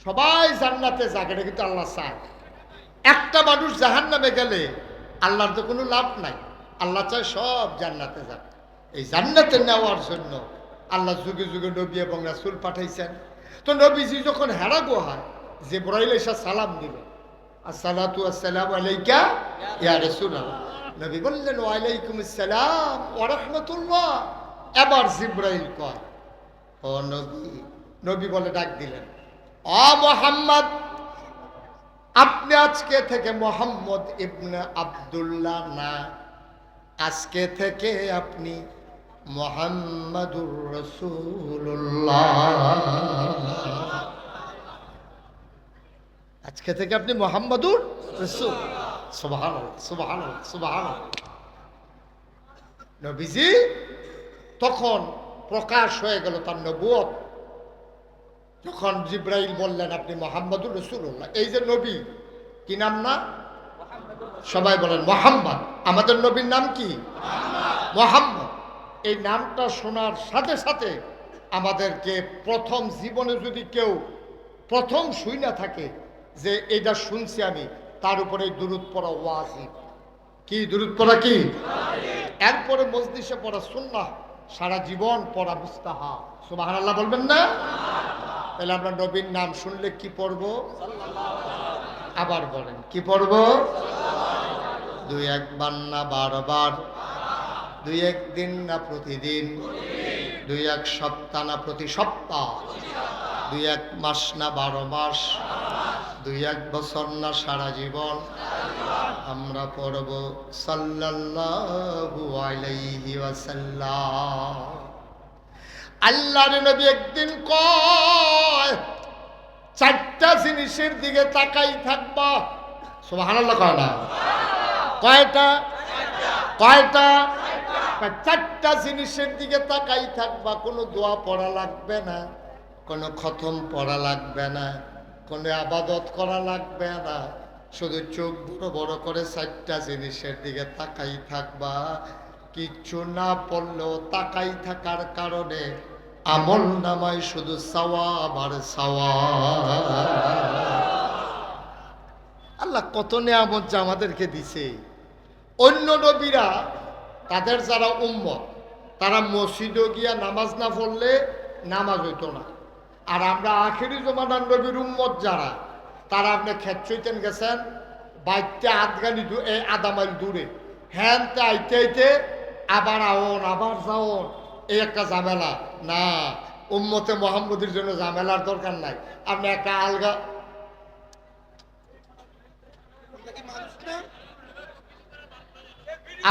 সবাই জান্নাতে যাক, এটা কিন্তু আল্লাহ চায়। একটা মানুষ জাহান্নামে গেলে আল্লাহর তো কোনো লাভ নাই। আল্লাহ চায় সব জান্নাতে যাক। এই জান্নাতে নেওয়ার জন্য আল্লাহ যুগে যুগে নবী এবং রাসূল পাঠাইছেন। তো নবীজি যখন হেরা গুহায় জিবরাইল এসে সালাম দিলেন, আসসালাতু আসসালামু আলাইকা ইয়া রাসূলুল্লাহ, নবী বললেন ওয়া আলাইকুমুস সালাম ওয়া রাহমাতুল্লাহ। এবার জিবরাইল কয়, ও নবী, নবী বলে ডাক দিলেন, ও মুহাম্মদ, আপনি আজকে থেকে মুহাম্মদ ইবনে আব্দুল্লাহ না, আজকে থেকে আপনি মুহাম্মাদুর রাসূলুল্লাহ। আজকে থেকে আপনি মুহাম্মাদুর রাসূল। সুবহানাল্লাহ, সুবহানাল্লাহ, সুবহানাল্লাহ। নবীজি তখন প্রকাশ হয়ে গেল তার নবুয়ত। যখন জিবরাইল বললেন আপনি মুহাম্মাদুর রাসূলুল্লাহ, এই যে নবী, কি নাম না? সবাই বলেন মুহাম্মদ। আমাদের নবীর নাম কি? মুহাম্মদ। এই নামটা শোনার সাথে সাথে আমাদেরকে প্রথম জীবনে যদি কেউ প্রথম শুই না থাকে যে এটা শুনছি আমি, তার উপরে দুরূদ পড়া ওয়াজিব। কি দুরূদ পড়া? কি এরপরে মজলিসে পড়া সুন্নাহ, সারা জীবন পড়া মুস্তাহাব। সুবহানাল্লাহ বলবেন না? তাহলে আমরা নবীর নাম শুনলে কি পড়ব? আবার বলেন কি পড়ব? দুই একবার না বারবার, দুই একদিন না প্রতিদিন, দুই এক সপ্তাহ না প্রতি সপ্তাহ, দুই এক মাস না 12 মাস, দুই এক বছর না সারা জীবন আমরা পড়ব সাল্লাল্লাহু আলাইহি ওয়াসাল্লাম। আল্লাহর নবী একদিন কয়, 4টা জিনিসের দিকে তাকাই থাকবা। সুবহানাল্লাহ কয় না? কয়টা? কয়টা? 4টা জিনিসের দিকে তাকাই থাকবা। কোনো দোয়া পড়া লাগবে না, কোনো খতম পড়া লাগবে না, কোনো আবাদত করা লাগবে না, শুধু চোখ বড় বড় করে 4টা জিনিসের দিকে তাকাই থাকবা। কিচ্ছু না পড়লেও তাকাই থাকার কারণে আমল নামায় শুধু সওয়াব আর সওয়াব। আল্লাহ কত নিয়ামত যে আমাদেরকে দিছে। অন্য নবীরা তাদের যারা উম্মত, তারা মসজিদে গিয়া নামাজ না পড়লে নামাজ হইতো না। আর আমরা আখেরি জমানার নবীর উম্মত যারা, তারা আপনি ক্ষেত চৈতেন গেছেন বাইতে আধগানি আধা মাইল দূরে, হ্যান আইতে আইতে আবার আওন আবার যাওন, এই একটা ঝামেলা না। উম্মতে মুহাম্মদের জন্য ঝামেলার দরকার নাই। আপনি একটা আলগা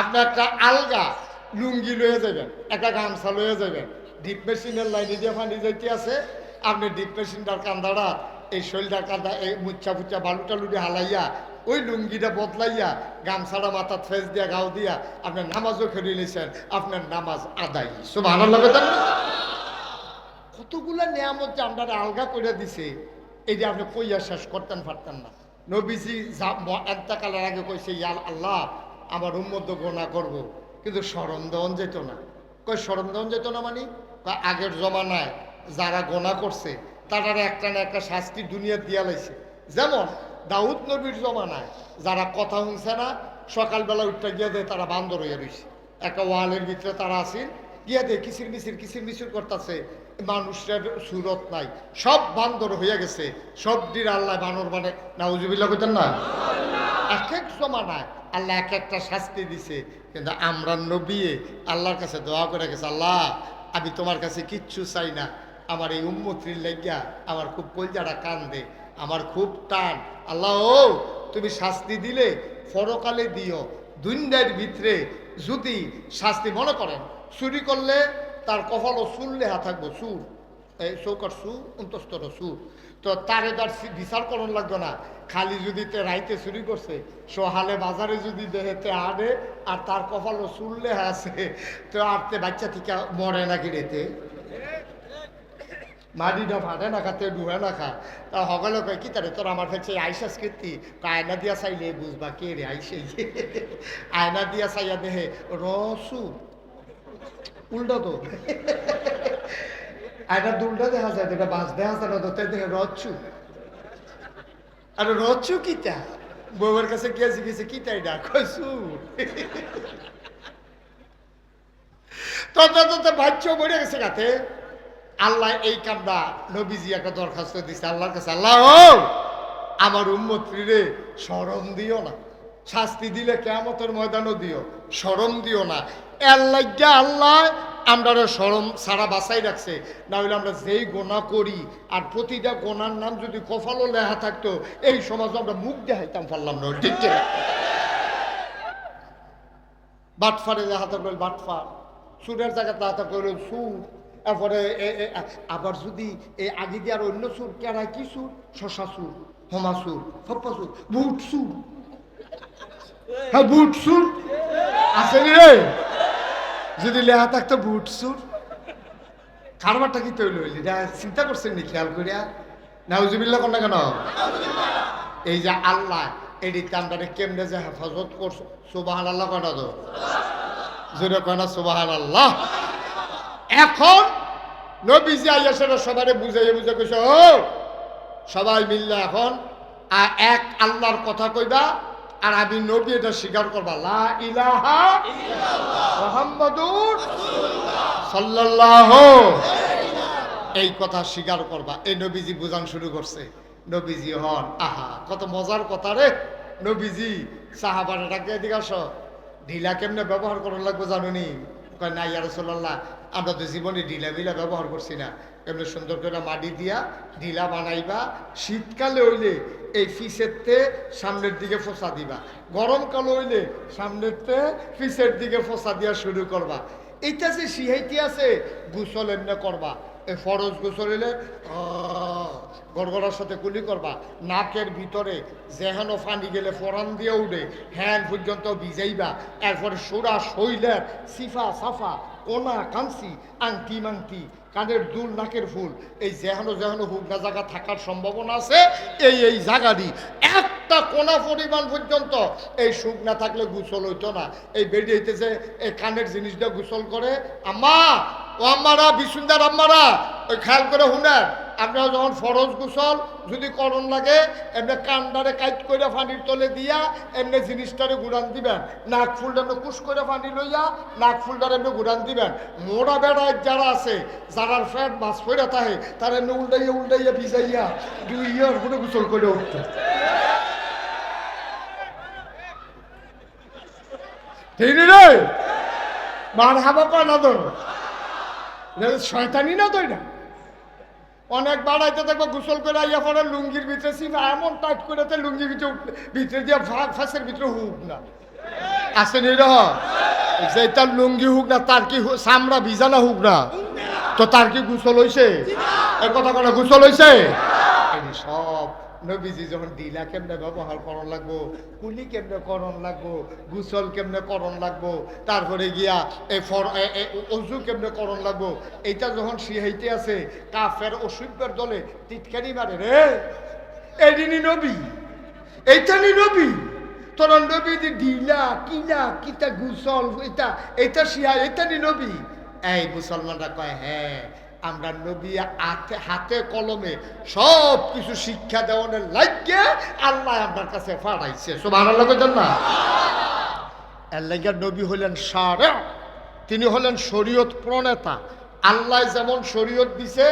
আপনি একটা আলগা লুঙ্গি লয়ে যাবেন, একটা গামছা লয়ে যাবেন, ডিপ মেশিনের লাইনে দিয়ে পানি যাইতে আছে, আপনি ডিপ মেশিনটার কান্দাটা এই শৈলটার কান্দা এই মুচ্ছা ফুচ্ছা বালু টালু দিয়ে হালাইয়া ওই লুঙ্গিটা বদলাইয়া গামছাটা মাথার ফেস দিয়া গাও দিয়া আপনার নামাজও খেলে নিয়েছেন, আপনার নামাজ আদায়। সুবহানাল্লাহ। কতগুলা নিয়ামত যে আমরা আলগা করে দিছে, এই যে আপনি কইয়া শেষ করতেন পারতেন না। নবীজি এন্তকালের আগে কইছে, ইয়া আল্লাহ আমার উম্মত গোনা করব, কিন্তু শরম দেওয়ান যেত না। কই শরম দেওয়ান যেত না মানে? আগের জমানায় যারা গোনা করছে তারা একটা না একটা শাস্তি দুনিয়া দিয়া লাইছে। যেমন দাউদ নবীর জমানায় যারা কথা শুনছে না, সকালবেলা উঠতে গিয়ে দেয় তারা বান্দর হইয়া রয়েছে, একটা ওয়ালের ভিতরে তারা আসেন, গিয়া দেয় কিসির মিছির করতেছে, মানুষের সুরত নাই, সব বান্দর হইয়া গেছে, সব দিন আল্লাহ বানর মানে নাউজুবিল্লাহ কইতেন না। এক এক জমানায় আল্লাহ এক একটা শাস্তি দিছে, কিন্তু আমরা নবী আল্লাহর কাছে দোয়া করে গেছে, আল্লাহ আমি তোমার কাছে কিচ্ছু চাই না, আমার এই উম্মতির লাগিয়া আমার খুব কলজাটা কান্দে, আমার খুব টান, আল্লাহ ও তুমি শাস্তি দিলে পরকালে দিও, দুনিয়ার ভিতরে যদি শাস্তি মনে করেন চুরি করলে তার কপালও চুল লেহা থাকবো, চুর এই চৌকার চুর অন্তস্তর চুর, তো তারে তার বিচার করণ লাগতো না। খালি যদি তে রাইতে চুরি করছে, সহালে বাজারে যদি দেহেতে আনে আর তার কপালও চুল লেহা আছে, তো আর তে বাচ্চা থেকে মরে নাকি রেতে মাটিটা ফাটে না খাতে ডুবে না খা, তা সকলে কয় কি তারে তোর আমার কাছে আইসাস কীর্তি, আয়না দিয়া চাইলে বুঝবা কে রে আইসে, আয়না দিয়া চাইয়া দেহে রসু উল্টা তো আয়না দুলটা দেখা যায়, এটা বাস দেখা যায় না, তো দেখে রচ্ছু আর রচু কিতা বউয়ের কাছে গিয়েছি গেছে কিতা এটা কইছু তো বাচ্চা বেড়ে গেছে গাতে। আল্লাহ এই কামটা নবীজি একটা দরখাস্ত দিচ্ছে আল্লাহর কাছে, আল্লাহ আমার উম্মতরে শরম দিও না, শাস্তি দিলে কিয়ামতের ময়দানও দিও, শরম দিও না। আল্লাহ আমরা শরম সারা বাসাই রাখছে, না হলে আমরা যেই গোনা করি আর প্রতিটা গোনার নাম যদি কপালও লেখা থাকতো এই সমাজ আমরা মুখ দেখাইতাম পারলাম না। ঠিক বাটফারে লেখা থাকলো বাটফার, সুরের জায়গাতে লেখা থাকলো সুর, এরপরে আবার যদি এই আগে দিয়ে আর অন্য সুর কেরাই কি সুর, শশা সুর, হমা সুর, ফপ্পা সুর, বুট সুর, হ্যাঁ বুট সুর আসেনি রে, যদি লেখা থাকতো বুট সুর কারবারটা কি তৈরি হইলি চিন্তা করছেন নি খেয়াল করিয়া? নাউজুবিল্লাহ কর না কেন? এই যে আল্লাহ এটি কামটারে কেমনে যে হেফাজত করছো, সুবহানাল্লাহ কটা তো জোরে কয় না সুবহানাল্লাহ। এখন নবীজি আইয়া সেটা সবারে বুঝাইয়া বুঝে কইছে, ও সবাই মিললে এখন এক আল্লাহর কথা কইবা আর আমি নবী এটা স্বীকার করবা, লা ইলাহা ইল্লাল্লাহ মুহাম্মাদুর রাসূলুল্লাহ সাল্লাল্লাহু এই কথা স্বীকার করবা। এই নবীজি বুঝান শুরু করছে। নবীজি হন আহা কত মজার কথা রে। নবীজি সাহাবারে ডাকে এদিকে আসো, ঢিলা কেমনে ব্যবহার করার লাগবে জানুনি? কয় না ইয়া রাসূলুল্লাহ আমরা তো জীবনে ঢিলা বিলা ব্যবহার করছি না, এমনি সুন্দর করে মাটি দিয়া ঢিলা বানাইবা, শীতকালে হইলে এই ফিসেরতে সামনের দিকে ফোসা দিবা, গরমকালে হইলে সামনেরতে ফিসের দিকে ফোসা দিয়া শুরু করবা। এইটা যে সিহাইতে আছে গোসল এমনি করবা, এই ফরজ গোসল হইলে গড়গড়ার সাথে কুলি করবা, নাকের ভিতরে যেহেন ফানি গেলে ফরান দিয়ে উঠে হ্যান পর্যন্ত ভিজাইবা, এরপরে সোরা শৈলের সিফা সাফা কোনা কাঞ্চি আংটি মাংটি কানের দুল নাকের ফুল এই যেহেন হুগনা জায়গা থাকার সম্ভাবনা আছে এই জায়গাটি একটা কোনা পরিমাণ পর্যন্ত এই শুকনা থাকলে গোসল হইতো না। এই বেডি হইতেছে এই কানের জিনিসটা গোসল করে। আম্মা ও আম্মারা বিশুন্দার আম্মারা ওই খেয়াল করে শুনেন, আপনারা যখন ফরজ গোসল যদি করণ লাগে এমনি কান্ডারে কাইট করে পানির তলে দিয়া এমনি জিনিসটারে গুড়ান দিবেন, নাক ফুলটারে কুশ করে পানি লইয়া নাক ফুলটারে এমনি গুড়ান দিবেন। মোড়া বেড়ায় যারা আছে যারার ফ্যাট মাছ ফেরা থাকে তারা এমনি উল্টাইয়া ভিজাইয়া 2 ইয়ার করে গোসল করে উঠতে। ঠিক রে মার হাবা কয় না তো শয়তানি না তো এটা। অনেক বাড়াইতে দেখবো গোসল করে আইয়া পরে লুঙ্গির ভিতরে সিফা এমন টাইট করে লুঙ্গির ভিতরে দিয়ে ফাঁসের ভিতরে হুক না আসেনি র যে তার লুঙ্গি হুক না তার কি চামড়া ভিজানা হুক না তো তার কি গোসল হইছে? এর কথা কোনো গোসল হইছে? সব নবীজি যখন ডিলা কেমনে ব্যবহার করণ লাগবো, কুলি কেমনে করণ লাগবো, গোসল কেমনে করণ লাগবো, তারপরে গিয়া অজু কেমনে করণ লাগবো, এইটা যখন শিহাইতে আছে কাফের অসভ্যের দলে টিটকারি মারে রে এদিনই নবী এইটানি নবী তোর নবী ঢিলা কিলা কিতা গোসল এটা শিহা এইটানি নবী। এই মুসলমানরা কয় হ্যাঁ আমরা নবী হাতে কলমে সব কিছু শিক্ষা দেওয়ানের লাগিয়ে আল্লাহ আপনার কাছে পাঠাইছে। সুবহানাল্লাহ কইতেন না? এর লাগিয়া নবী হলেন শারে, তিনি হলেন শরীয়ত প্রণেতা। আল্লাহ যেমন শরীয়ত দিছে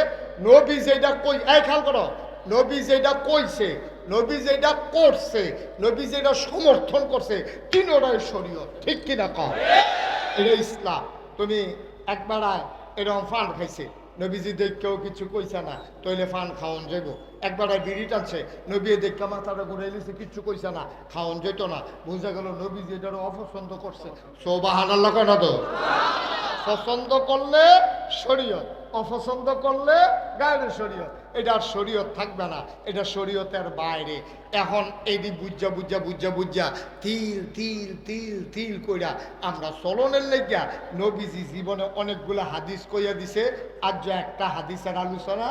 নবী যেটা কই এই খেয়াল করো, নবী যেটা কইছে, নবী যেটা করছে, নবী যেটা সমর্থন করছে তিনোটাই শরীয়ত। ঠিক কিনা কও? এটা ইসলাম। তুমি একবার এরকম ফান খাইছে নবীজি দেখেও কিছু কইছে না তইলে ফান খাওয়ান যাইব। একবার বিড়ি টানছে নবী দেখে মাথাটা ঘুরে লিছে কিচ্ছু কইছে না খাওয়ান যেত না, বুঝা গেল নবীজি এটারও অপছন্দ করছে। সুবহানাল্লাহ কয় না তো? পছন্দ করলে শরীয়ত, অপছন্দ করলে গায়ের শরীয়ত। এটা শরীয়ত থাকবে না, এটা শরীয়তের বাইরে। এখন এদি বুঝা তিল তিল তিল তিল কইরা আমরা চলনের লেগিয়া নবীজি জীবনে অনেকগুলো হাদিস কইয়া দিছে। আজ একটা হাদিসের আলোচনা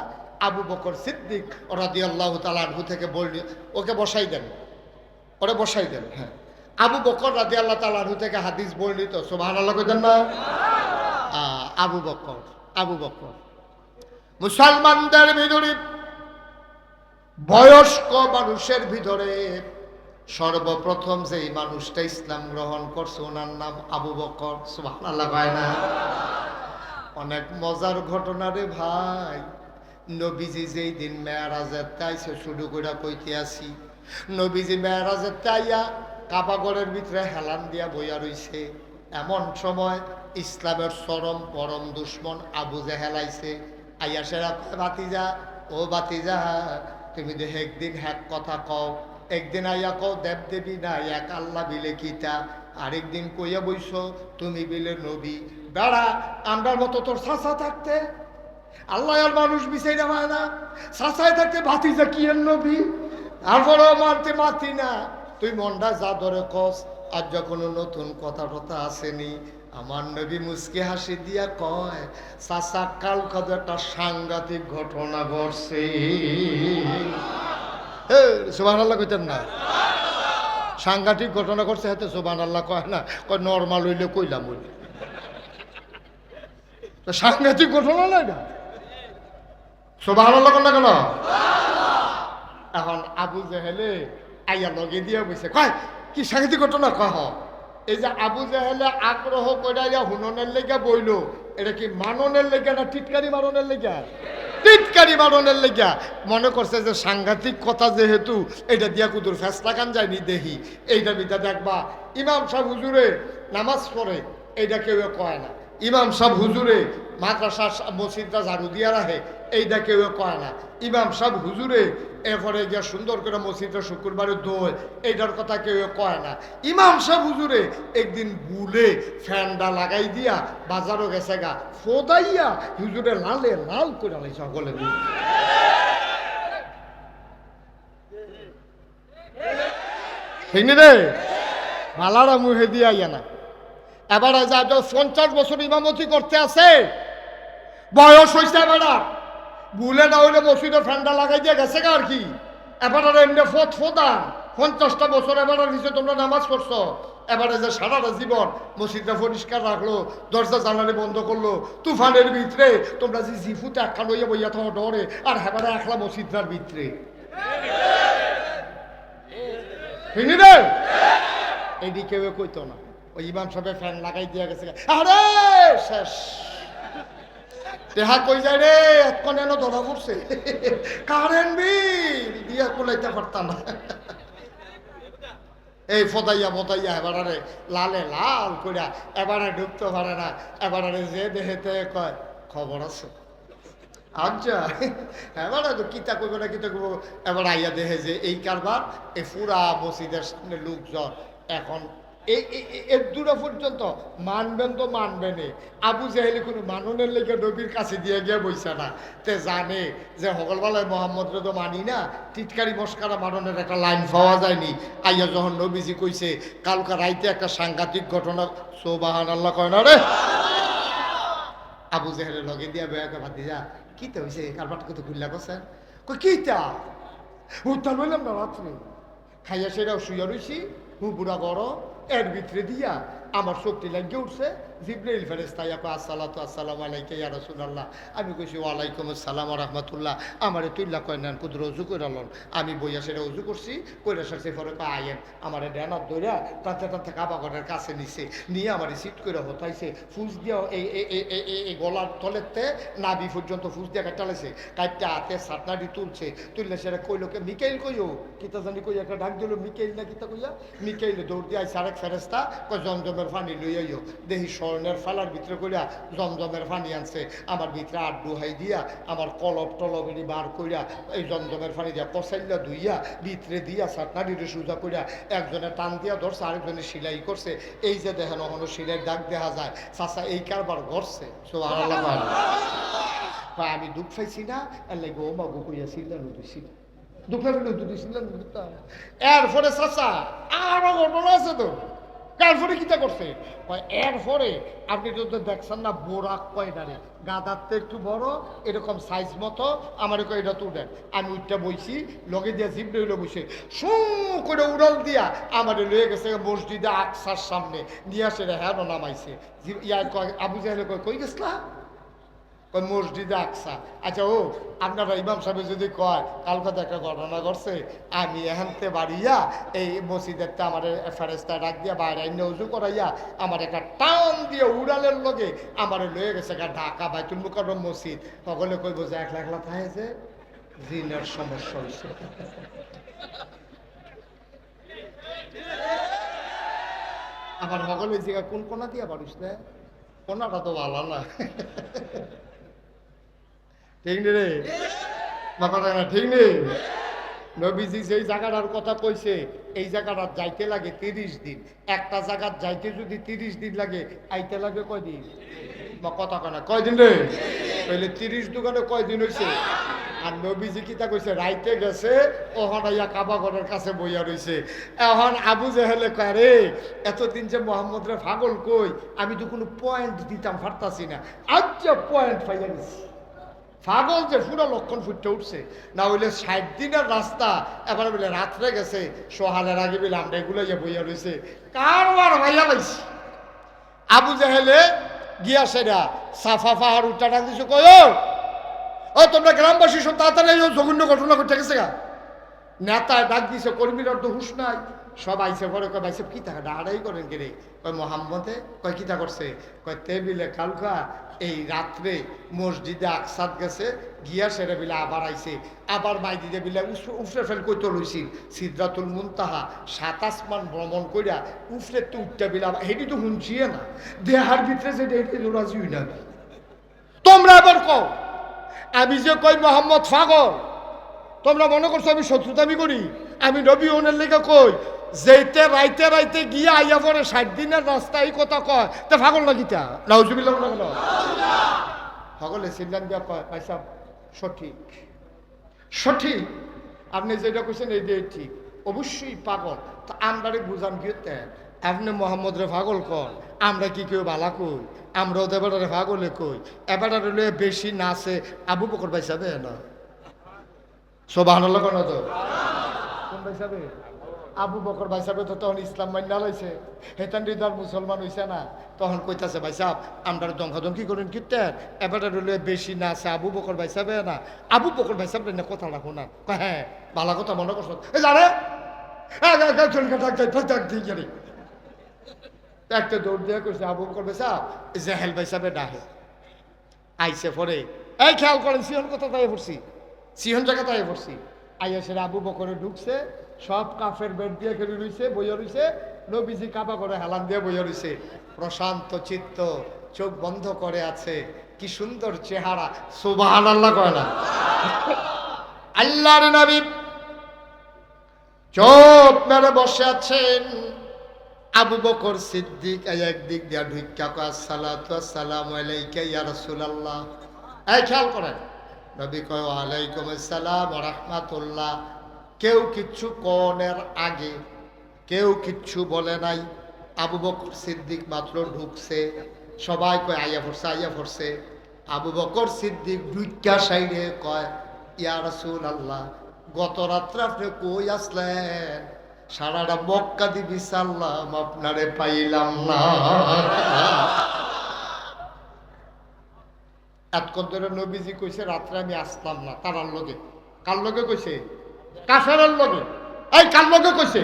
আবু বকর সিদ্দিক রাদিয়াল্লাহু তাআলা আনহু থেকে বললি, ওকে বসাই দেন, ওরে বসাই দেন। হ্যাঁ, আবু বকর রাদিয়াল্লাহু তাআলা আনহু থেকে হাদিস বর্ণিত। সুবহানাল্লাহ কইতেন না? আবু বকর মুসলমানদের ভিতরে বয়স্ক মানুষের ভিতরে সর্বপ্রথম যেই মানুষটা ইসলাম গ্রহণ করছে ওনার নাম আবু বকর। সুবহানাল্লাহ কয় না? অনেক মজার ঘটনা রে ভাই। নবীজি যেই দিন মেরাজের তাইছে শুরু করে কইতে আসি, নবীজি মেরাজের তাইয়া কাবাগরের ভিতরে হেলান দিয়া বইয়া রইছে। এমন সময় ইসলামের চরম পরম দুশ্মন আবু জেহেল আইছে। আইয়া সেরা বাতিজা, ও বাতিজা তুমি তো একদিন হ্যাক কথা কও, একদিন আইয়া কও দেব দেবী না এক আল্লাহ বিলে কিতা, আরেকদিন কইয়া বইছ তুমি বিলে নবী। বেড়া আমরার মতো তোর চাচা থাকতে আল্লাহ আর মানুষ বিচাইরা পায় না, চাচাই থাকতে ভাতিজা কি এর নবী, তারপরেও মানতে মাতি না। তুই মনটা যা ধরে কস। আর যখন নতুন কথা টথা আসেনি, আমার নবী মুসকে হাসি দিয়া কয় চাচা কাল কত একটা সাংঘাতিক ঘটনা ঘটছে। সুবহানাল্লাহ কইতেন না? সাংঘাতিক ঘটনা ঘটছে হাতে সুবহানাল্লাহ কয় না, কয় নর্মাল হইলে কইলাম হইলে। সাংঘাতিক ঘটনা না এটা। সুবহানাল্লাহ না কেন? এখন আবু জেহেলে আইয়া লগে দিয়া বইছে, কয় কি সাংঘাতিক ঘটনা? কহ এই যে আবু জেহেলে আগ্রহ কইরা হুননের লেগা বইলো, এটা কি মাননের লেগা না টিটকারি মারনের লেগা? টিটকারি মারনের লেগা। মনে করছে যে সাংঘাতিক কথা যেহেতু এটা দিয়া কুদুর ফেসলা কান যায়নি দেখি এইটা বিদ্যা দেখবা। ইমাম সাহেব হুজুরে নামাজ পড়ে এইটা কেউ কয় না, ইমাম সাহেব হুজুরে মাদ্রাসা মসজিদটা ঝাড়ু দিয়া রাখে এইটা কেউ কয় না, ইমাম সাহেব হুজুরে এরপরে গিয়া সুন্দর করে মসজিদটা শুক্রবারে দোয় এইটার কথা কেউ কয় না। ইমাম সাহেব হুজুরে একদিন বুলে ফ্যানটা লাগাই দিয়া বাজারও গেছে গা, ফোদাইয়া হুজুরে লালে লাল করে লাইছে সকলে রে মালারা মুহে দিয়া ইয়া না। এবারে যা 50 বছর ইমামতি করতে আছে, বয়স হয়েছে এবারা, ভুলে না হইলে মসজিদে ফ্যানটা লাগাই দিয়ে গেছে আর কি। এবারে এমনি ফোদা 50টা বছর এবারে নিচে তোমরা নামাজ পড়ছো, এবারে যে সারাটা জীবন মসজিদটা পরিষ্কার রাখলো, দরজা জানালে বন্ধ করলো, তুফানের ভিতরে তোমরা যে জিফুতে একটা লইয়া বইয়া থাকো ডরে, আর হেবারে একলা মসজিদটার ভিতরে এইদি কেউ কইতো না। ওই ইমাম সাহেব ফ্যান লাগাই দিয়া গেছে, আরে শেষ দেহা কই যায় রে, এতক্ষণ এনে ধরা পড়ছে কারেন্ট বিল দিয়া কোলাইতে পারতাম না। এই ফদাইয়া ফদাইয়া এবারে লালে লাল কইরা এবারে ঢুকতে পারে না। এবারে যে দেহেতে কয় খবর আছে, আচ্ছা এবারে তো কিতা করবো না কিতা করবো। এবার আইয়া দেখে যে এই কারবার এই পুরা মসজিদের সামনে লোকজন এখন এর দূরে পর্যন্ত মানবেন তো মানবেনে। আবু জাহেলি কোনো মাননের লেগে নবীর কাছে দিয়ে গিয়ে বইছে না, তে জানে যে হকলবেলায় মোহাম্মদরে তো মানি না, টিটকারি মস্কারা মাননের একটা লাইন পাওয়া যায়নি। আইয়া যখন নবীজি কইছে কালকা রাইতে একটা সাংঘাতিক ঘটনা, সুবহানাল্লাহ কয় না রে, আবু জাহেলের লগে দিয়া বেয়াকে ভাতি যা কিতা হয়েছে কারবার কত খুললা করছেন, কই কিতা উত্তাল বললাম না রাত্রে খাইয়া সেটাও শুয়ে রইছি, বুড়া গরম এর ভিতরে দিয়া আমার শক্তি লাগিয়ে উঠছে। জিব্রাইল ফেরেশতা কয় আসসালাতু আসসালামু আলাইকা ইয়া রাসূলুল্লাহ। আমি কইছি ওয়ালাইকুম আসসালাম ওয়া রাহমাতুল্লাহ। আমারে তুইল্লা কয় নেন কুদর ওযু করে লন। আমি বইয়া সেটা ওযু করছি, কইরা সাথে পরে কয় আয়েন আমারে ডেনার ধইরা টাতে টাতে কাবাগরের কাছে নিছে, নিয়ে আমারে সিট করে হতাইছে, ফুস দিয়া এই গলার তলেতে নাভি পর্যন্ত ফুস দিয়া কাটালেছে, কাটটা হাতে সাতনাটি তুলছে, তুললে সেটা কইলোকে মিকাইল কইও কিতা জানি কই একটা ডাক দিল মিকাইল না কিতা কইয়া, মিকাইলে দৌড় দিয়ে আইসা আরেক ফেরেশতা কয় জমজমের পানি লইয়াইও। দেখি স্বর্ণের ফালার ভিতরে কইরা জমজমের পানি আনছে, আমার ভিতরে আট ডুহাই দিয়া আমার কলব টলবেরি বার কইরা এই জমজমের পানি দিয়া কসাইল্লা ধুইয়া ভিতরে দিয়া সাতনাটিরে সোজা কইরা একজনে টান দিয়া ধরছে, আরেকজনে সিলাই করছে। এই যে দেখেন ওখানে সিলাই দাগ দেখা যায়, চাচা এই কারবার ঘটছে। সুবহানাল্লাহ। আমি দুঃখ পাইছি না এর লাগে ও মাগু কইয়া ছিলেন দিছি দুঃখ পেলে দিছিলেন। এরপরে চাচা আরো ঘটনা আছে তো, এরপরে কিতা করছে এরপরে আপনি তো দেখছেন না বোরাক কয়দারে গাদার তো একটু বড় এরকম সাইজ মতো, আমার কয় এটা তুলেন। আমি উঠটা বইছি, লগে দিয়া জিবলে হইলে বসে শু করে উড়াল দিয়া আমার লয়ে গেছে মসজিদে আকসার সামনে নিয়ে আসে হ্যাঁ নামাইছে। ইয়া কয় আবু জাহেলে কয় কই গেছলা, ওই মসজিদে আকসা। আচ্ছা ও আপনারা ইমাম সাহেব যদি কয় কালকে তো একটা ঘটনা ঘটছে, আমি এখানতে বাড়িয়া এই মসজিদেরটা আমার ফেরেস্তা ডাক দিয়া বাইরে আইনে উজু করাইয়া আমার একটা টান দিয়ে উড়ালের লগে আমার লয়ে গেছে ঢাকা বাইতুল মুকাররম মসজিদ। সকলে কইব যে একলা একলা থাকেছে জিনের সমস্যা হয়েছে। আবার সকলে জিগা কোন কোনা দিয়া পারিস না, কোনাটা তো ভালো না। ঠিক নে রে বাবাটা না, ঠিক নেই? নবীজি যেই জায়গাটার কথা কইছে এই জায়গাটা যাইতে লাগে 30 দিন। একটা জায়গার যাইতে যদি 30 দিন লাগে, আইতে লাগে কয়দিন? বা কথা কয় না, কয়দিন রে? তাহলে 30 দোকানে কয়দিন হয়েছে? আর নবীজি কিতা কইছে, রাইতে গেছে ওহন আইয়া কাবা ঘরের কাছে বইয়া রইছে। এখন আবু জেহেলে কয় রে এতদিন যে মোহাম্মদ রে পাগল কই, আমি তো কোনো পয়েন্ট দিতাম পারতাছি না, আচ্ছা পয়েন্ট পাইয়া গেছি। পাগল যে পুরো লক্ষণ ফুটতে উঠছে, না হইলে 60 দিনের রাস্তা এবার বলে রাত্রে গেছে, সোহালের আগে বলে আমরা এগুলো বইয়া রয়েছে কারবার ভাইয়া পাইছি। আবু জাহেলে গিয়া সেরা সাফা পাহাড় উঠা ডাক দিছো, কই ও তোমরা গ্রামবাসী সব তাড়াতাড়ি জঘন্য ঘটনা ঘটে গেছে গা। নেতা ডাক দিছে, কর্মীরা তো হুশ নাই, সব আইসে পরে কয় ভাইসব কি থাকা ডাড়াই করেন কে রে? কয় মোহাম্মদে। কয় কিতা করছে? কয় টেবিলে কালকা এই রাত্রে মসজিদে আকসাদ গেছে, গিয়া সেরে বিলে আবার আইছে, আবার মাইদিদে বিলে উফরে ফেল কইতো লইছিল সিদরাতুল মুনতাহা 7 আসমান ভ্রমণ কইরা উফরে তো উঠটা বিলা হেডি তো শুনছিয়ে না দেহার ভিতরে যে দেখে রাজি হই না। তোমরা আবার কও আমি যে কই মোহাম্মদ পাগল, তোমরা মনে করছো আমি শত্রুতামি করি? আমি নবী ওনের লেগে কই যেতে রাইতে রাইতে গিয়া আইয়া পরে 60 দিনের রাস্তা এই কথা কয়, তা পাগল না গীতা নাউজুবিল্লাহ না কেন? পাগলে সিদ্ধান দিয়া কয় ভাই সাহেব সঠিক সঠিক, আপনি যেটা কইছেন এই দিয়ে ঠিক, অবশ্যই পাগল। তা আমরারে বুঝান কি আপনি মোহাম্মদ রে পাগল কর, আমরা কি কেউ বালা কই? আমরা ওদের এবারে পাগলে কই, এবারে লয়ে বেশি নাচে আবু বকর ভাই সাহেব না সুবহানাল্লাহ কোন তো কোন ভাই সাহেব? আবু বকর ভাই সাহেব তো তখন ইসলাম মান্না লাইছে, হেতান হৃদয় মুসলমান হইছে না, তখন কইতাছে ভাই সাহেব আমরা দঙ্কাদঙ্কি করেন কীর্তেন এবারে লয়ে বেশি নাচে আবু বকর ভাই সাহেব না। আবু বকর ভাই সাহেব না কথাটা শোনান, হ্যাঁ ভালো কথা মনে করছো জানে একটা দৌড় দিয়ে করছে আবু বকর ভাই সাহেব জেহেল ভাই সাহেব ডাহে আইসে পরে এই খেয়াল করেন সিহন কথা তাই পড়ছি, সিহন জায়গা তাই পড়ছি। আইয়া সেরা আবু বকরে ঢুকছে, সব কাফের বেড দিয়ে খেলে রইছে, বইয়া রইছে, নবীজি কাবা করে হেলান দিয়ে বইয়া রইছে, প্রশান্ত চিত্ত, চোখ বন্ধ করে আছে, কি সুন্দর চেহারা, সুবহানাল্লাহ কয় না? আল্লাহর নবী চোখ মেরে বসে আছেন। আবু বকর সিদ্দিক একদিক দিয়া ঢুইকা কয় আসসালাতু আসসালামু আলাইকা ইয়া রাসূলুল্লাহ। এই খেয়াল করেন, নবী কয় ওয়ালাইকুম আসসালাম ওয়া রাহমাতুল্লাহ। কেউ কিচ্ছু কনের আগে কেউ কিচ্ছু বলে নাই, আবু বকর সিদ্দিক মাত্র ঢুকছে, সবাই কয় আইয়া পড়ছে আইয়া পড়ছে। আবু বকর সিদ্দিক ঢুইকা সাইডে কয় ইয়া রাসূলুল্লাহ, গত রাত্রে আপনি কই আসলেন? সারাটা মক্কা দিবি সাল্লাম আপনারে পাইলাম না। এতক্ষণ ধরে নবীজি কইছে রাত্রে আমি আসলাম না, তারার লগে। কার লগে কইছে? কাফেরের লগে। এই কার লগে কইছে?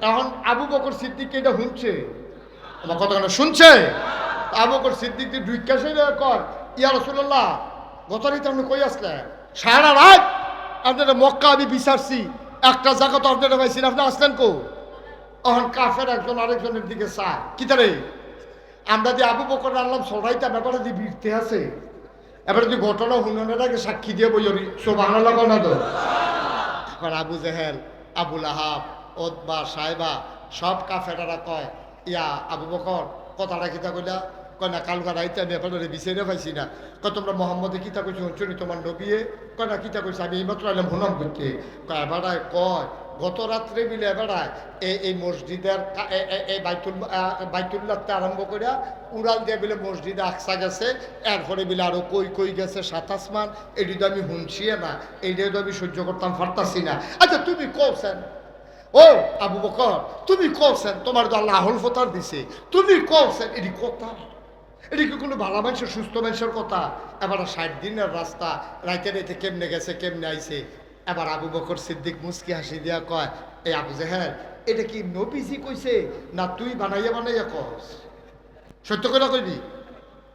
এখন আবু বকর সিদ্দিক এটা শুনছে, আমার কথা শুনছে। আবু বকর সিদ্দিক ঢুইকা সাইডে কয় ইয়া রাসূলুল্লাহ, গত রাতে আপনি কই আসলেন? সারা রাত আপনারা মক্কা আমি বিচারছি, একটা জায়গা তো আপনারা পাইছি, আপনি আসলেন কো? এখন কাফের একজন আরেকজনের দিকে চায় কি তারে আমরা যে আবু বকর আনলাম সবাইটা ব্যাপারে যে বিরতে আছে, এবারে যে ঘটনা হুননের আগে সাক্ষী দিয়ে বই সুবহানাল্লাহ না তো। এখন আবু জেহেল, আবুল আহাব, ওতবা, সাহেবা সব কাফেরারা কয় ইয়া আবু বকর কথাটা কিতা কইলা? কয় না কালকা রাইতে আমি এবারে বিচারে পাইছি না। কয় তোমরা মোহাম্মদে কিতা কইছো শুনছি তোমার নবীয়ে? কয় না কিতা কইছে আমি এইমাত্র আইলাম হুনাম করতে। কয় এবারায় কয় গত রাত্রে মিলে এবারায় এই মসজিদের এই বাইতুল্লাহতে আরম্ভ করিয়া উড়াল দিয়ে বিলে মসজিদে আকসা গেছে, এরপরে বিলে আরো কই কই গেছে 7 আসমান, এটি তো আমি শুনছি না, এইটাই তো আমি সহ্য করতাম পারতাছি না। আচ্ছা তুমি কওছেন ও আবু বকর, তুমি কওছেন তোমার তো আল্লাহ আহল ফতার দিছে, তুমি কওছেন এটি কথা এটা কি কোনো ভালো মানুষের সুস্থ মানুষের কথা? এবার 60 দিনের রাস্তা, রাইতে রাইতে কেমনে গেছে কেমনে আইছে। এবার আবু বকর সিদ্দিক মুস্কি হাসি দিয়া কয়, এই আবু জেহেল, এটা কি নবীজি কইছে না তুই বানাইয়া বানাইয়া কস? সত্য কথা কইবি?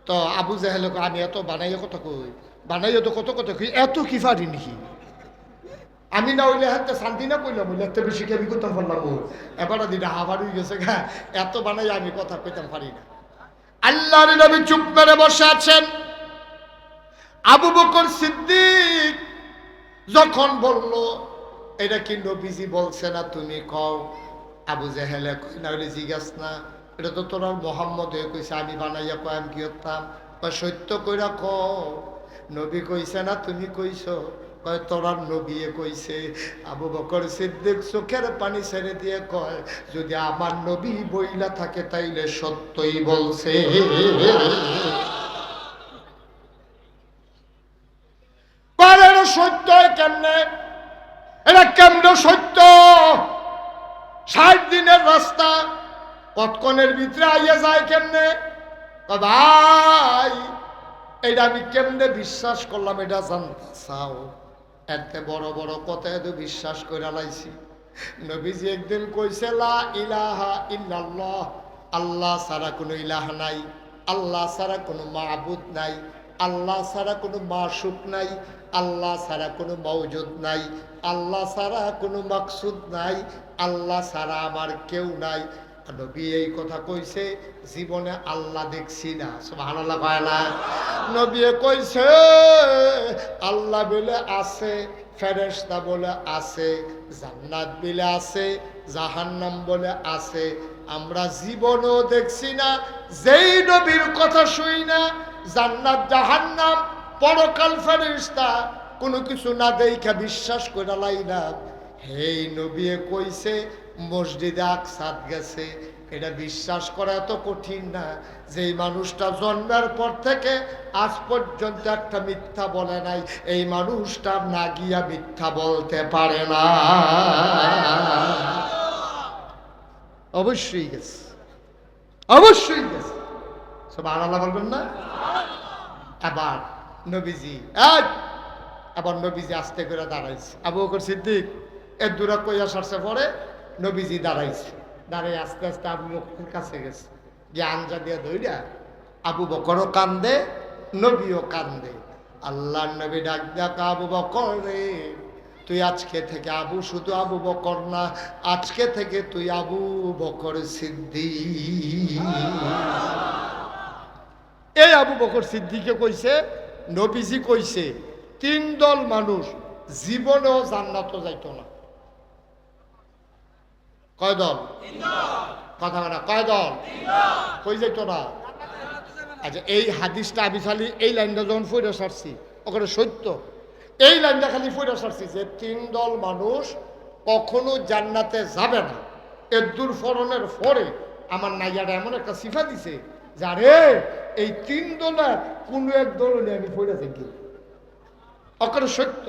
তো আবু জেহেল কয়, আমি এত বানাইয়া কথা কই, বানাইয়া তো কত কথা কই, এত কি পারি নাকি? আমি না হইলে হাতে শান্তি না কইলাম, হইলে এত বেশি আমি করতাম পারলাম। এবার দিটা হাবার হয়ে গেছে গা, এত বানাই আমি কথা কইতাম পারি না। আল্লাহর নবী চুপ মেরে বসে আছেন। আবু বকর সিদ্দিক যখন বলল, এটা কি নবীজি বলছে না তুমি কও? আবু জেহেলে কই, না হইলে জিজ্ঞাস না, এটা তো তোর মোহাম্মদ হয়ে কইছে, আমি বানাইয়া কয় আমি কি করতাম? সত্য কইরা কও, নবী কইছে না তুমি কইছো? কয় তোরার নবী কইছে। আবু বকর সিদ্দিক চোখের পানি ছেড়ে দিয়ে কয়, যদি আমার নবী বইলা থাকে তাইলে সত্যই বলছে। সত্য কেমনে? এটা কেমনে সত্য? 60 দিনের রাস্তা কতক্ষণের ভিতরে আইয়া যায় কেমনে? ভাই এটা আমি কেমনে বিশ্বাস করলাম এটা জানতে চাও? এতে বড় বড় কথা এত বিশ্বাস করে লাইছি। নবীজি একদিন কইছে, লা ইলাহা ইল্লাল্লাহ, আল্লাহ ছাড়া কোনো ইলাহ নাই, আল্লাহ ছাড়া কোনো মাবুদ নাই, আল্লাহ ছাড়া কোনো মাশুক নাই, আল্লাহ ছাড়া কোনো মওজুদ নাই, আল্লাহ ছাড়া কোনো মাকসুদ নাই, আল্লাহ ছাড়া আমার কেউ নাই। নবী এই কথা কইছে, জীবনে আল্লাহ দেখছি না। সুবহানাল্লাহ কয় না? নবী কইছে আল্লাহ বলে আছে, ফেরেশতা বলে আছে, জান্নাত বলে আছে, জাহান্নাম বলে আছে, আমরা জীবনও দেখছি না। যেই নবীর কথা শুই না, জান্নাত জাহান্নাম পরকাল ফেরেশতা কোনো কিছু না দেখা বিশ্বাস করে লাইলাম, হেই নবী কইছে মসজিদে আকসাদ গেছে, এটা বিশ্বাস করা এত কঠিন না। যেই মানুষটা জন্মের পর থেকে আজ পর্যন্ত একটা মিথ্যা বলে নাই, এই মানুষটা না গিয়া মিথ্যা বলতে পারে না। অবশ্যই গেছে, অবশ্যই গেছে। সুবহানাল্লাহ বলবেন না? আবার নবীজি আবার নবীজি আস্তে করে দাঁড়াইছে। আবু বকর সিদ্দিক এর দূরে কইয়া সরছে, পরে নবীজি দাঁড়াইছে, দাঁড়াই আস্তে আস্তে আবু বকরের কাছে গেছে, যে আঞ্জা দিয়ে ধইরা আবু বকরও কান্দে, নবীও কান্দে। আল্লাহর নবী ডাক ডাক, আবু বকর রে, তুই আজকে থেকে আবু শুধু আবু বকর না, আজকে থেকে তুই আবু বকর সিদ্দিক। এই আবু বকর সিদ্দিকে কইছে, নবীজি কইছে 3 দল মানুষ জীবনেও জান্নাতও যাইতো না। কয় দল? কথা বলা, কয় দল? কই যাইতো না? আচ্ছা, এই হাদিসটা আমি খালি এই লাইনটা যখন ফইরা সারছি, ওখানে সত্য এই লাইনটা খালি ফইরা সারছি যে 3 দল মানুষ কখনো জান্নাতে যাবে না। এর দূর ফরনের পরে আমার নাইয়াটা এমন একটা সিফা দিছে, যারে এই 3 দলের কোনো এক দল আমি ফইরা থাকি। ওখানে সত্য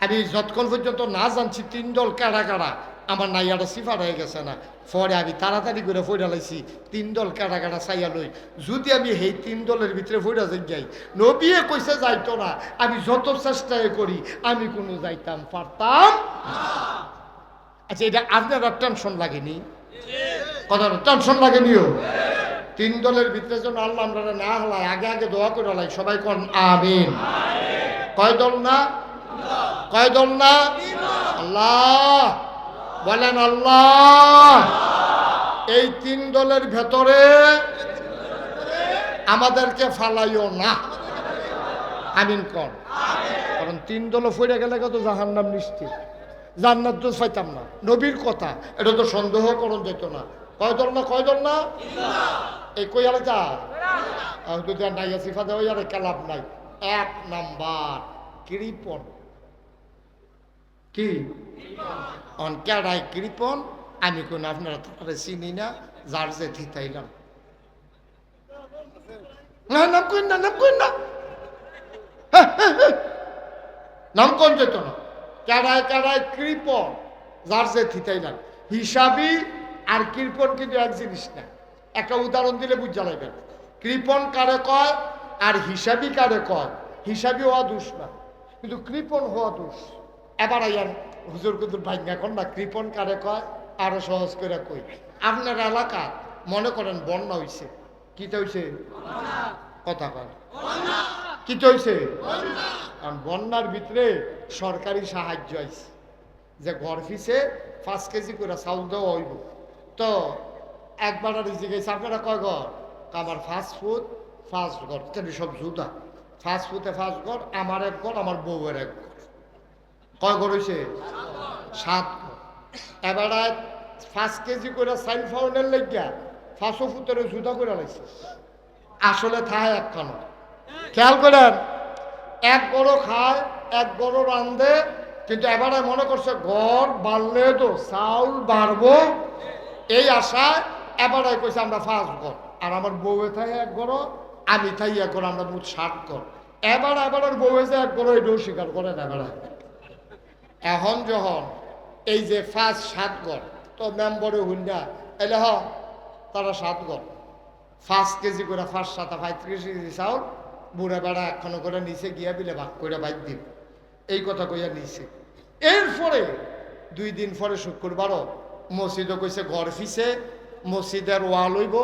আমি যতক্ষণ পর্যন্ত না জানছি 3 দল কারা কারা, আমার নাইয়াটা সিফা হয়ে গেছে না। পরে আমি তাড়াতাড়ি করে ফইরা লাইছি 3 দল কারা কারা চাইয়া লই। যদি আমি এই 3 দলের ভিতরে ফইরা যাই, নবীয়ে কইছে যাইতো না, আমি যত চেষ্টায় করি আমি কোনো যাইতাম পারতাম না। আচ্ছা, এটা আপনার টেনশন লাগেনি? কথা টেনশন লাগেনিও? 3 দলের ভিতরে যেন আল্লাহ আমরা না হলাই, আগে আগে দোয়া করে লাই, সবাই কোন আমিন। কয় দল না? কয় দল না? আল্লাহ বলেন, আল্লাহ এই 3 দলের ভেতরে আমাদেরকে ফালাইও না। আমিন কর। কারণ 3 দলও ফিরে গেলে কত জাহান্নাম নিশ্চিত, জান্নাত তো পাইতাম না। নবীর কথা, এটা তো সন্দেহ করণ যেত না। কয় দল না? কয় দল না? এই কই আলে যা যদি নাইয়া সিফা দেওয়া আর কালাপ নাই। 1 নাম্বার কৃপণ। কি অনকেরাই কৃপণ? আমি কোন আপনারা তারা চিনি না, যার যে থিতাইলাম না, নাম কইন না, নাম কইন না, নাম কোন যেত না। কেড়ায় কেড়ায় কৃপণ, যার যে থিতাইলাম। হিসাবি আর কৃপণ কিন্তু এক জিনিস না। একটা উদাহরণ দিলে বুঝা লাগবে। কৃপণ কারে কয় আর হিসাবি কারে কয়? হিসাবি হওয়া দোষ না, কিন্তু কৃপণ হওয়া দোষ। এবার আইয়ার হুজুর কুতুর ভাগ্যা কর না, কৃপণ কারে কয় আরো সহজ করে কই। আপনার এলাকা মনে করেন বন্যা হইছে, কিটা হইছে? কথা কয় কিটা হইছে? কারণ বন্যার ভিতরে সরকারি সাহায্য আইছে, যে ঘর ফিসে 5 কেজি করে চাউল দেওয়া হইব। তো একবার আর জিজ্ঞেস আপনারা কয় ঘর? আমার ফাস্ট ফুড 5 ঘর, সব জুতা। ফাস্ট ফুডে 5 ঘর, আমার 1 ঘর, আমার বউয়ের 1 ঘর। কয় ঘর হয়েছে? 7 ঘর। এবার 5 কেজি করে চাইল ফাউনের লেগিয়া 500 ফুটের জুতা করে লাগছে। আসলে থায় একখানো, খেয়াল করেন, 1 গরো খায়, 1 গরো রান্ধে, কিন্তু এবারে মনে করছে ঘর বাড়লে তো চাউল বাড়বো, এই আশায় এবারে কইছে আমরা 5 ঘর, আর আমার বউয়ে থাই 1 গরো, আমি থাই 1 ঘর, আমরা মোট 7 ঘর। এবার বউয়ে যে 1 গরো এটাও স্বীকার করে না। এবারে এখন যখন এই যে 5-7 ঘর, তো মেম্বরে হুন্ডা এলে হ তারা 7 ঘর, 5 কেজি করে 5-7 35 কেজি চাউল বুড়া বেড়া একখানো করে নিচে গিয়া বিলে ভাগ করে বাইক দিব, এই কথা কইয়া নিছে। এরপরে 2 দিন পরে শুক্রবারও মসজিদও কইছে ঘর ফিসে মসজিদের ওয়াল হইব,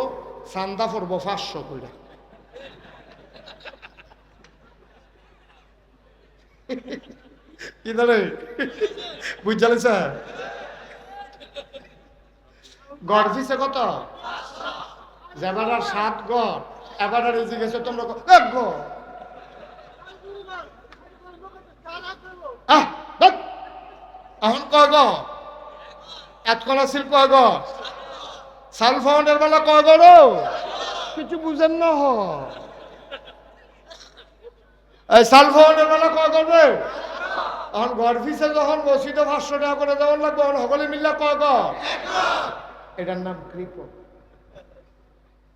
চান্দা পড়বো 500 করে। কি ধরে বুঝালে স্যার? ঘর ফিসে কত? এবার 7 ঘর। এবার আর জিজ্ঞেস তোমরা 1 ঘর। এখন কয় ঘর? এতক্ষণ ছিল কয় ঘর? সাল ফাউন্ডের বেলা কয় ঘর? কিছু বুঝেন না। এই সাল ফাউন্ডের বেলা কয় ঘর? এখন ঘর ফিসে যখন মসজিদে 500 টাকা করে দেওয়ার লাগবে, সকলে মিললে কয় ঘর? এটার নাম কৃপণ।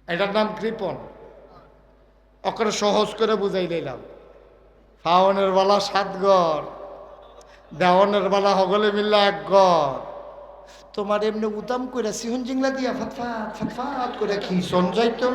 এটার নাম কৃপণ। ওকে সহজ করে বুঝাই দিলাম। ফাউনের বেলা 7 ঘর, দেওয়ানের বেলা সকলে মিললে 1 ঘর। তোমার এমনি উতাম করে সিহন জিংলা দিয়া ফাতফাত ফাতফাত করে খিসন যাইতো।